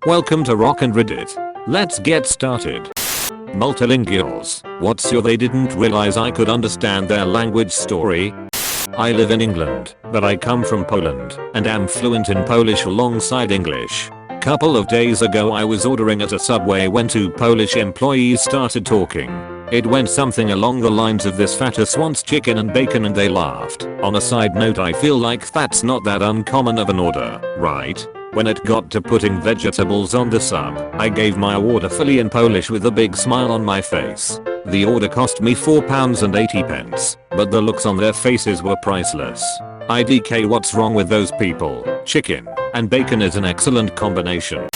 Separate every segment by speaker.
Speaker 1: Welcome to Rock and Reddit. Let's get started. Multilinguals. What's your they didn't realize I could understand their language story? I live in England, but I come from Poland and am fluent in Polish alongside English. Couple of days ago I was ordering at a Subway when two Polish employees started talking. It went something along the lines of this fattest wants chicken and bacon and they laughed. On a side note, I feel like that's not that uncommon of an order, right? When it got to putting vegetables on the sub, I gave my order fully in Polish with a big smile on my face. The order cost me £4.80, but the looks on their faces were priceless. IDK, what's wrong with those people? Chicken and bacon is an excellent combination.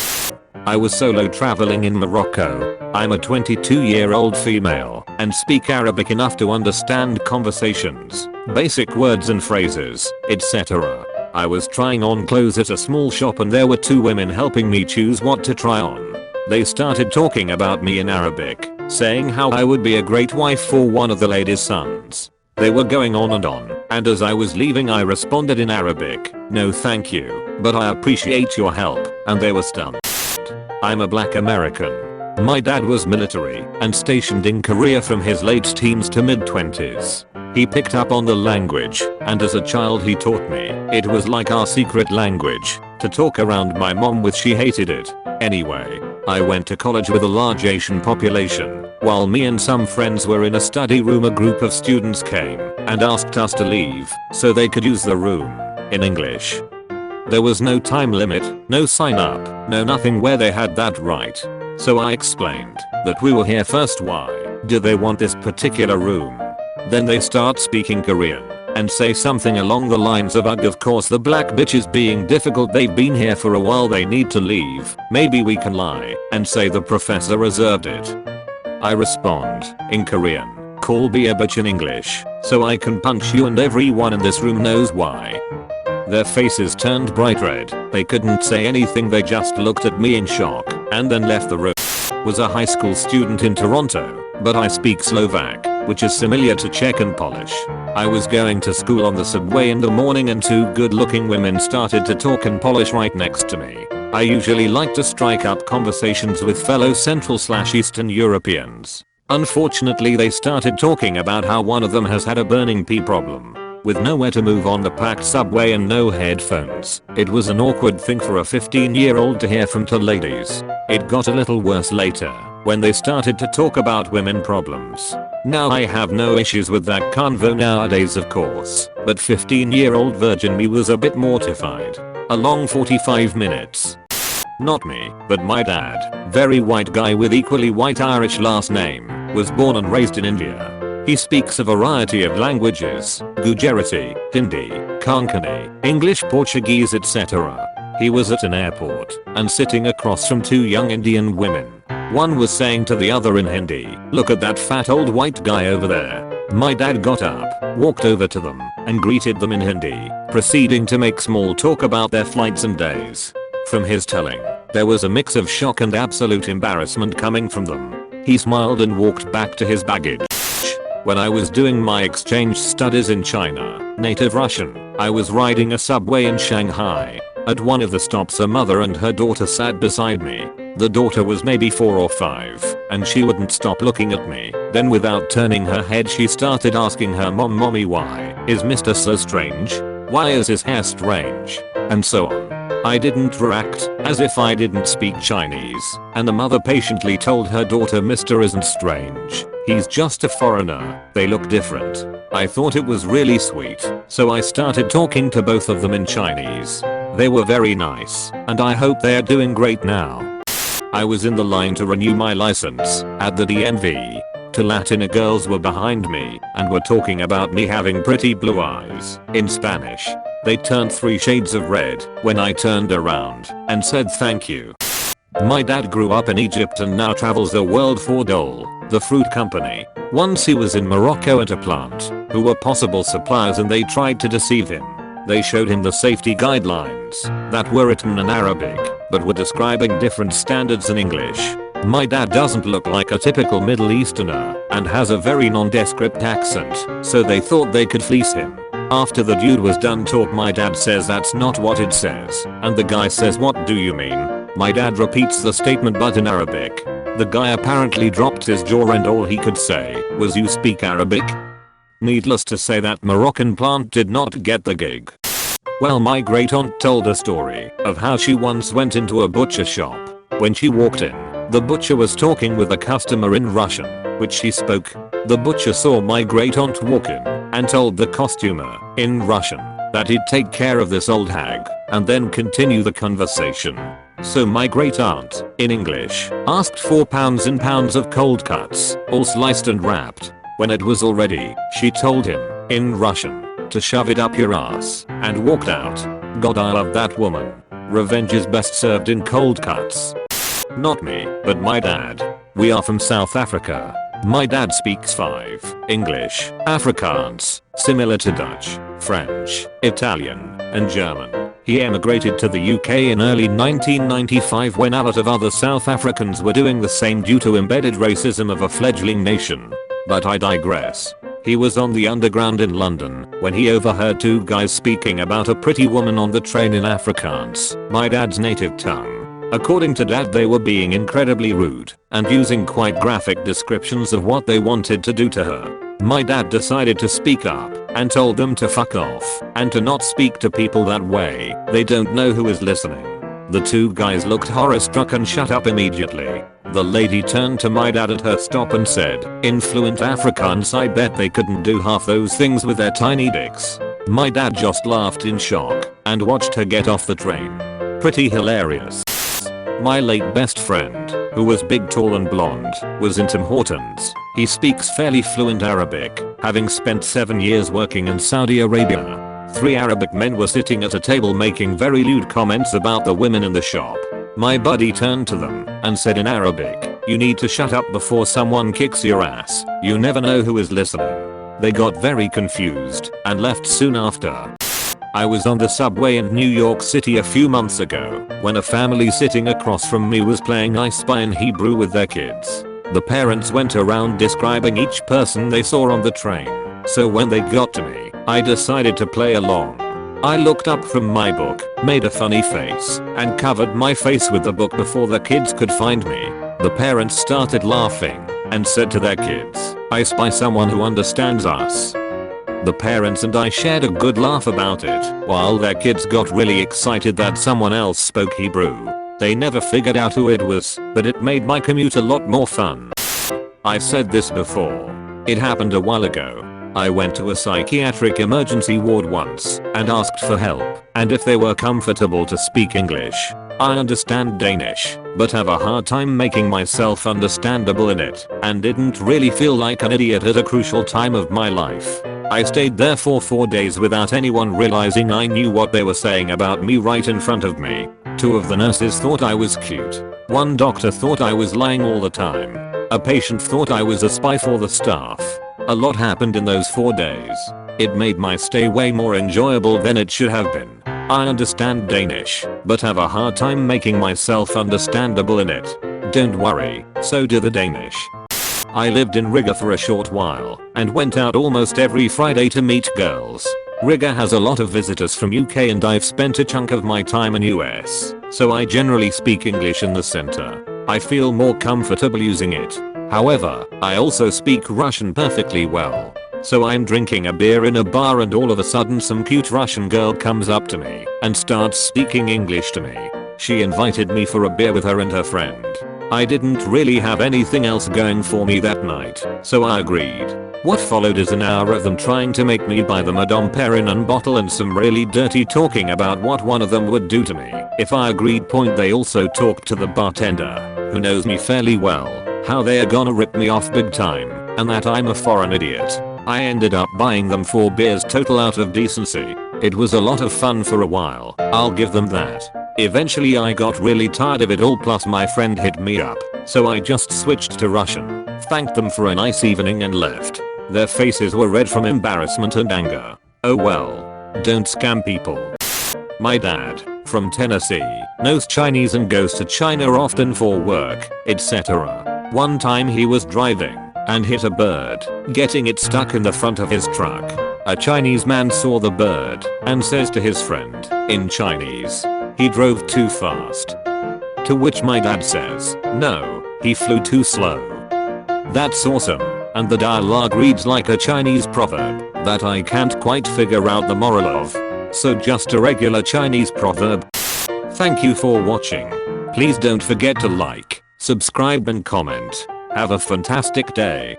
Speaker 1: I was solo traveling in Morocco. I'm a 22-year-old female and speak Arabic enough to understand conversations, basic words and phrases, etc. I was trying on clothes at a small shop and there were two women helping me choose what to try on. They started talking about me in Arabic, saying how I would be a great wife for one of the ladies' sons. They were going on, and as I was leaving I responded in Arabic, "No thank you, but I appreciate your help," and they were stunned. I'm a black American. My dad was military and stationed in Korea from his late teens to mid-20s. He picked up on the language, and as a child he taught me. It was like our secret language to talk around my mom with. She hated it. Anyway, I went to college with a large Asian population. While me and some friends were in a study room, a group of students came and asked us to leave so they could use the room in English. There was no time limit, no sign up, no nothing where they had that right. So I explained that we were here first. Why do they want this particular room? Then they start speaking Korean and say something along the lines of, "Ugh, of course the black bitch is being difficult. They've been here for a while. They need to leave. Maybe we can lie and say the professor reserved it." I respond in Korean, "Call me a bitch" in English, "so I can punch you and everyone in this room knows why." Their faces turned bright red. They couldn't say anything. They just looked at me in shock and then left the room. Was a high school student in Toronto, but I speak Slovak, which is similar to Czech and Polish. I was going to school on the subway in the morning and two good-looking women started to talk in Polish right next to me. I usually like to strike up conversations with fellow Central/Eastern Europeans. Unfortunately, they started talking about how one of them has had a burning pee problem. With nowhere to move on the packed subway and no headphones, it was an awkward thing for a 15-year-old to hear from two ladies. It got a little worse later when they started to talk about women problems. Now I have no issues with that convo nowadays, of course, but 15-year-old virgin me was a bit mortified. A long 45 minutes. Not me, but my dad, very white guy with equally white Irish last name, was born and raised in India. He speaks a variety of languages: Gujarati, Hindi, Konkani, English, Portuguese, etc. He was at an airport and sitting across from two young Indian women. One was saying to the other in Hindi, "Look at that fat old white guy over there." My dad got up, walked over to them, and greeted them in Hindi, proceeding to make small talk about their flights and days. From his telling, there was a mix of shock and absolute embarrassment coming from them. He smiled and walked back to his baggage. When I was doing my exchange studies in China, native Russian, I was riding a subway in Shanghai. At one of the stops a mother and her daughter sat beside me. The daughter was maybe 4 or 5, and she wouldn't stop looking at me. Then without turning her head she started asking her mom, "Mommy, why is Mr. so strange? Why is his hair strange?" And so on. I didn't react, as if I didn't speak Chinese, and the mother patiently told her daughter, "Mr. isn't strange. He's just a foreigner. They look different." I thought it was really sweet, so I started talking to both of them in Chinese. They were very nice, and I hope they are doing great now. I was in the line to renew my license at the DMV. Two Latina girls were behind me and were talking about me having pretty blue eyes in Spanish. They turned 3 shades of red when I turned around and said thank you. My dad grew up in Egypt and now travels the world for Dole, the fruit company. Once he was in Morocco at a plant who were possible suppliers and they tried to deceive him. They showed him the safety guidelines that were written in Arabic but were describing different standards in English. My dad doesn't look like a typical Middle Easterner and has a very nondescript accent, so they thought they could fleece him. After the dude was done talk, my dad says that's not what it says, and the guy says, "What do you mean?" My dad repeats the statement but in Arabic. The guy apparently dropped his jaw and all he could say was, "You speak Arabic?" Needless to say, that Moroccan plant did not get the gig. Well, my great aunt told a story of how she once went into a butcher shop. When she walked in, the butcher was talking with a customer in Russian, which she spoke. The butcher saw my great aunt walk in and told the costumer, in Russian, that he'd take care of this old hag and then continue the conversation. So my great aunt, in English, asked for pounds and pounds of cold cuts, all sliced and wrapped. When it was all ready, she told him, in Russian, to shove it up your ass, and walked out. God, I love that woman. Revenge is best served in cold cuts. Not me, but my dad. We are from South Africa. My dad speaks 5 English, Afrikaans, similar to Dutch, French, Italian, and German. He emigrated to the UK in early 1995 when a lot of other South Africans were doing the same due to embedded racism of a fledgling nation. But I digress. He was on the underground in London when he overheard 2 guys speaking about a pretty woman on the train in Afrikaans, my dad's native tongue. According to dad, they were being incredibly rude and using quite graphic descriptions of what they wanted to do to her. My dad decided to speak up and told them to fuck off and to not speak to people that way. They don't know who is listening. The 2 guys looked horror-struck and shut up immediately. The lady turned to my dad at her stop and said, in fluent Afrikaans, I bet they couldn't do half those things with their tiny dicks. My dad just laughed in shock and watched her get off the train. Pretty hilarious. My late best friend, who was big, tall and blonde, was in Tim Hortons. He speaks fairly fluent Arabic, having spent 7 years working in Saudi Arabia. 3 Arabic men were sitting at a table making very lewd comments about the women in the shop. My buddy turned to them and said in Arabic, "You need to shut up before someone kicks your ass. You never know who is listening." They got very confused and left soon after. I was on the subway in New York City a few months ago when a family sitting across from me was playing I Spy in Hebrew with their kids. The parents went around describing each person they saw on the train. So when they got to me, I decided to play along. I looked up from my book, made a funny face, and covered my face with the book before the kids could find me. The parents started laughing and said to their kids, "I spy someone who understands us." The parents and I shared a good laugh about it, while their kids got really excited that someone else spoke Hebrew. They never figured out who it was, but it made my commute a lot more fun. I've said this before. It happened a while ago. I went to a psychiatric emergency ward once and asked for help and if they were comfortable to speak English. I understand Danish, but have a hard time making myself understandable in it and didn't really feel like an idiot at a crucial time of my life. I stayed there for 4 days without anyone realizing I knew what they were saying about me right in front of me. 2 of the nurses thought I was cute. 1 doctor thought I was lying all the time. A patient thought I was a spy for the staff. A lot happened in those 4 days. It made my stay way more enjoyable than it should have been. I understand Danish, but have a hard time making myself understandable in it. Don't worry, so do the Danish. I lived in Riga for a short while and went out almost every Friday to meet girls. Riga has a lot of visitors from UK and I've spent a chunk of my time in US, so I generally speak English in the center. I feel more comfortable using it. However, I also speak Russian perfectly well. So I'm drinking a beer in a bar and all of a sudden some cute Russian girl comes up to me and starts speaking English to me. She invited me for a beer with her and her friend. I didn't really have anything else going for me that night, so I agreed. What followed is an hour of them trying to make me buy them a Dom Perignon bottle and some really dirty talking about what one of them would do to me if I agreed. They also talked to the bartender, who knows me fairly well, how they are gonna rip me off big time and that I'm a foreign idiot. I ended up buying them 4 beers total out of decency. It was a lot of fun for a while, I'll give them that. Eventually I got really tired of it all, plus my friend hit me up, so I just switched to Russian, thanked them for a nice evening and left. Their faces were red from embarrassment and anger. Oh well. Don't scam people. My dad, from Tennessee, knows Chinese and goes to China often for work, etc. One time he was driving and hit a bird, getting it stuck in the front of his truck. A Chinese man saw the bird and says to his friend, in Chinese, "He drove too fast." To which my dad says, no, he flew too slow. That's awesome, and the dialogue reads like a Chinese proverb that I can't quite figure out the moral of. So just a regular Chinese proverb. Thank you for watching. Please don't forget to like, subscribe and comment. Have a fantastic day.